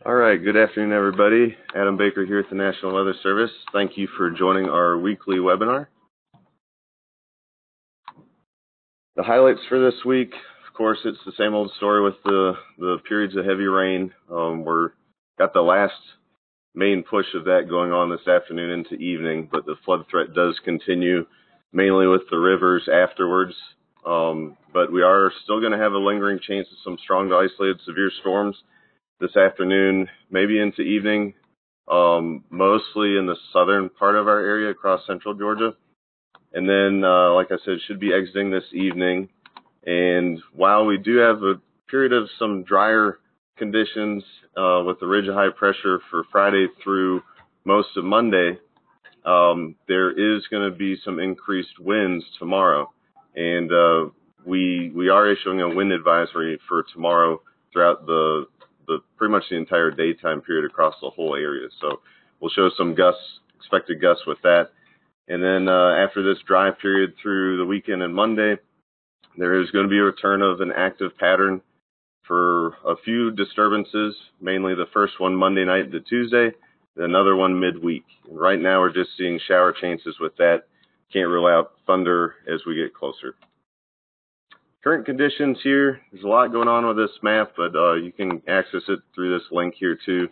All right, good afternoon, everybody. Adam Baker here at the National Weather Service. Thank you for joining our weekly webinar. The highlights for this week, of course, it's the same old story with the periods of heavy rain. We're got the last main push of that going on this afternoon into evening, but the flood threat does continue, mainly with the rivers afterwards. But we are still going to have a lingering chance of some strong to isolated severe storms this afternoon, maybe into evening, mostly in the southern part of our area across central Georgia. And then, like I said, should be exiting this evening. And while we do have a period of some drier conditions with the ridge of high pressure for Friday through most of Monday, there is going to be some increased winds tomorrow. And we are issuing a wind advisory for tomorrow throughout the pretty much the entire daytime period across the whole area. So we'll show some gusts, expected gusts with that. And then after this dry period through the weekend and Monday, there is going to be a return of an active pattern for a few disturbances, mainly the first one Monday night to Tuesday, another one midweek. Right now we're just seeing shower chances with that. Can't rule out thunder as we get closer. Current conditions here, there's a lot going on with this map, but you can access it through this link here too.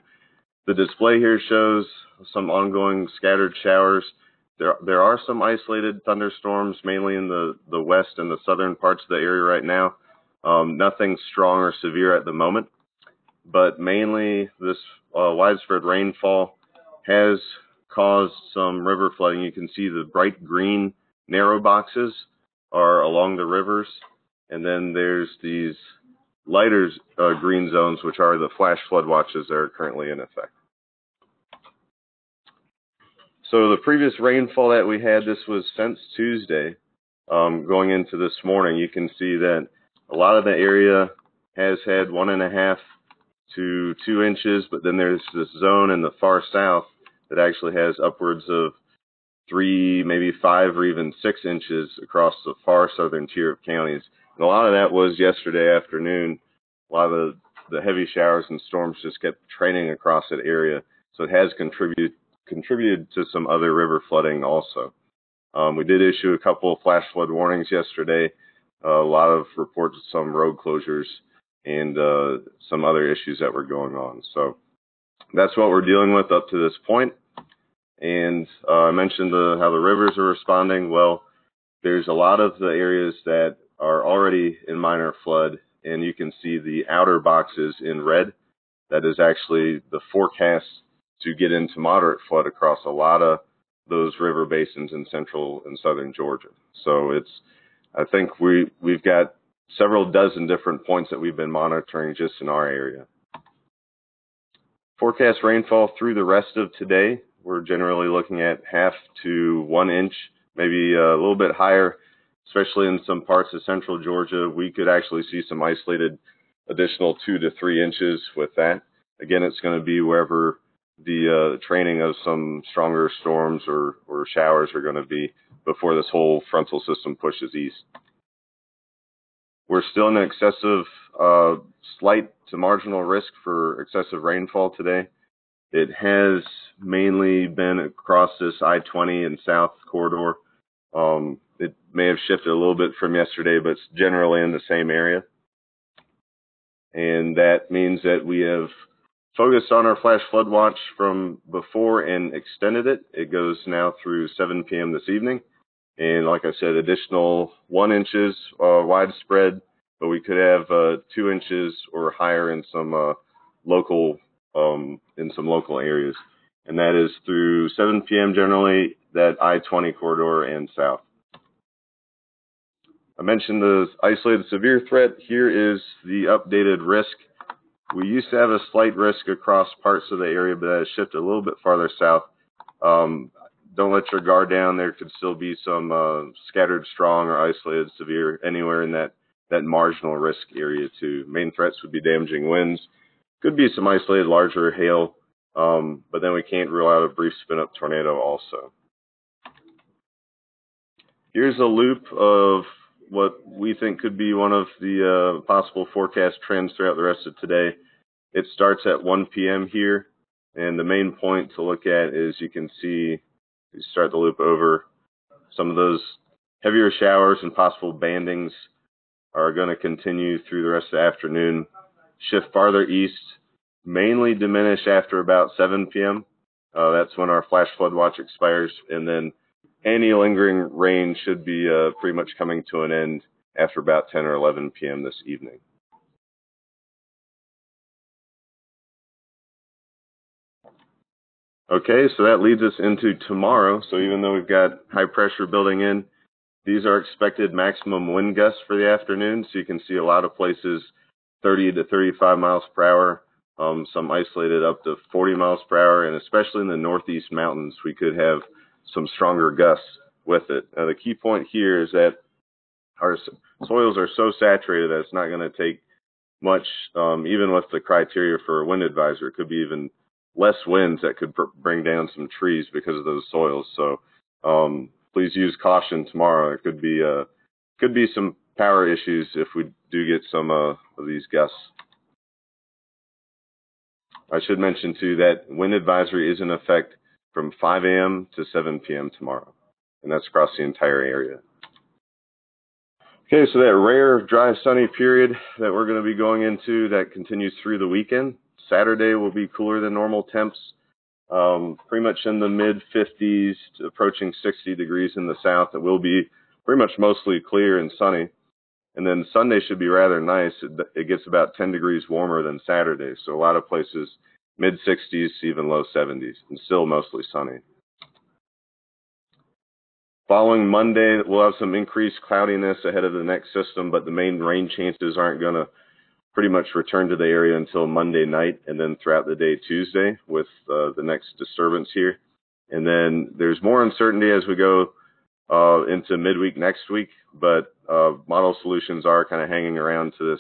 The display here shows some ongoing scattered showers. There are some isolated thunderstorms, mainly in the west and the southern parts of the area right now. Nothing strong or severe at the moment, but mainly this widespread rainfall has caused some river flooding. You can see the bright green narrow boxes are along the rivers. And then there's these lighter green zones, which are the flash flood watches that are currently in effect. So the previous rainfall that we had, this was since Tuesday, going into this morning. You can see that a lot of the area has had 1.5 to 2 inches, but then there's this zone in the far south that actually has upwards of 3, maybe 5, or even 6 inches across the far southern tier of counties. And a lot of that was yesterday afternoon. A lot of the heavy showers and storms just kept training across that area. So it has contributed to some other river flooding also. We did issue a couple of flash flood warnings yesterday. A lot of reports of some road closures and some other issues that were going on. So that's what we're dealing with up to this point. And I mentioned how the rivers are responding. Well, there's a lot of the areas that are already in minor flood, and you can see the outer boxes in red. That is actually the forecast to get into moderate flood across a lot of those river basins in central and southern Georgia. So I think we've got several dozen different points that we've been monitoring just in our area. Forecast rainfall through the rest of today, we're generally looking at 0.5 to 1 inch, maybe a little bit higher, especially in some parts of central Georgia. We could actually see some isolated additional 2 to 3 inches with that. Again, it's going to be wherever the training of some stronger storms or showers are going to be before this whole frontal system pushes east. We're still in an excessive, slight to marginal risk for excessive rainfall today. It has mainly been across this I-20 and south corridor. It may have shifted a little bit from yesterday, but it's generally in the same area. And that means that we have focused on our flash flood watch from before and extended it. It goes now through 7 p.m. this evening. And like I said, additional 1 inches widespread, but we could have 2 inches or higher in some local areas. And that is through 7 p.m. generally, that I-20 corridor and south. I mentioned the isolated severe threat. Here is the updated risk. We used to have a slight risk across parts of the area, but that has shifted a little bit farther south. Don't let your guard down. There could still be some scattered strong or isolated severe anywhere in that marginal risk area too. Main threats would be damaging winds. Could be some isolated larger hail, but then we can't rule out a brief spin-up tornado also. Here's a loop of what we think could be one of the possible forecast trends throughout the rest of today. It starts at 1 p.m. here, and the main point to look at is you can see, you start the loop over, some of those heavier showers and possible bandings are going to continue through the rest of the afternoon, shift farther east, mainly diminish after about 7 p.m. That's when our flash flood watch expires, and then any lingering rain should be pretty much coming to an end after about 10 or 11 p.m. this evening. Okay, so that leads us into tomorrow. So even though we've got high pressure building in, these are expected maximum wind gusts for the afternoon. So you can see a lot of places 30 to 35 miles per hour, some isolated up to 40 miles per hour, and especially in the northeast mountains, we could have some stronger gusts with it. Now, the key point here is that our soils are so saturated that it's not going to take much, even with the criteria for a wind advisory. It could be even less winds that could bring down some trees because of those soils. So please use caution tomorrow. There could be some power issues if we do get some of these gusts. I should mention too that wind advisory is in effect from 5 a.m. to 7 p.m. tomorrow, and that's across the entire area. Okay, so that rare, dry, sunny period that we're going to be going into, that continues through the weekend. Saturday will be cooler than normal temps, pretty much in the mid-50s to approaching 60 degrees in the south. It will be pretty much mostly clear and sunny. And then Sunday should be rather nice. It gets about 10 degrees warmer than Saturday. So a lot of places mid-60s, even low 70s, and still mostly sunny. Following Monday, we'll have some increased cloudiness ahead of the next system, but the main rain chances aren't going to pretty much return to the area until Monday night, and then throughout the day Tuesday with the next disturbance here. And then there's more uncertainty as we go into midweek next week, but model solutions are kind of hanging around to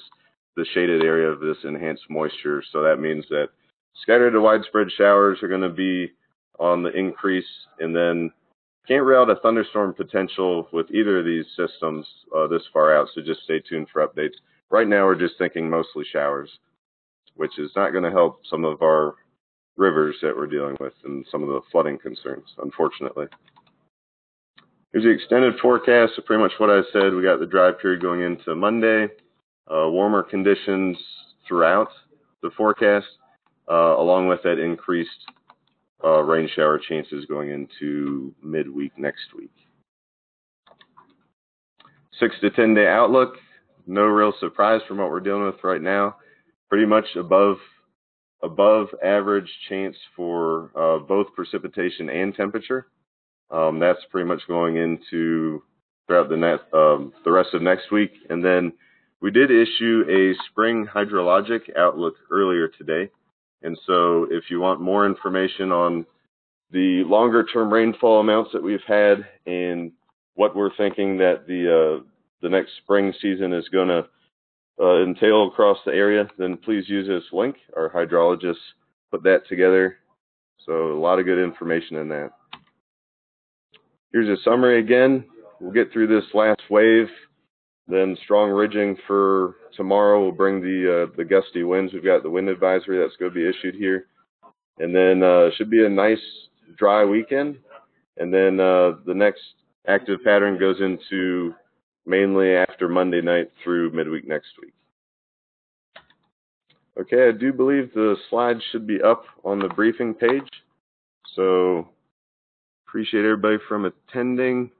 the shaded area of this enhanced moisture. So that means that scattered to widespread showers are going to be on the increase, and then can't rule out a thunderstorm potential with either of these systems this far out, so just stay tuned for updates. Right now we're just thinking mostly showers, which is not going to help some of our rivers that we're dealing with and some of the flooding concerns, unfortunately. Here's the extended forecast, so pretty much what I said. We got the dry period going into Monday, warmer conditions throughout the forecast, along with that increased rain shower chances going into midweek next week. 6 to 10 day outlook, no real surprise from what we're dealing with right now. Pretty much above average chance for both precipitation and temperature. That's pretty much going into throughout the rest of next week. And then we did issue a spring hydrologic outlook earlier today. And so if you want more information on the longer term rainfall amounts that we've had and what we're thinking that the next spring season is going to entail across the area, then please use this link. Our hydrologists put that together. So a lot of good information in that. Here's a summary again. We'll get through this last wave. Then strong ridging for tomorrow will bring the gusty winds. We've got the wind advisory that's going to be issued here. And then should be a nice dry weekend. And then the next active pattern goes into mainly after Monday night through midweek next week. Okay, I do believe the slides should be up on the briefing page. So appreciate everybody from attending.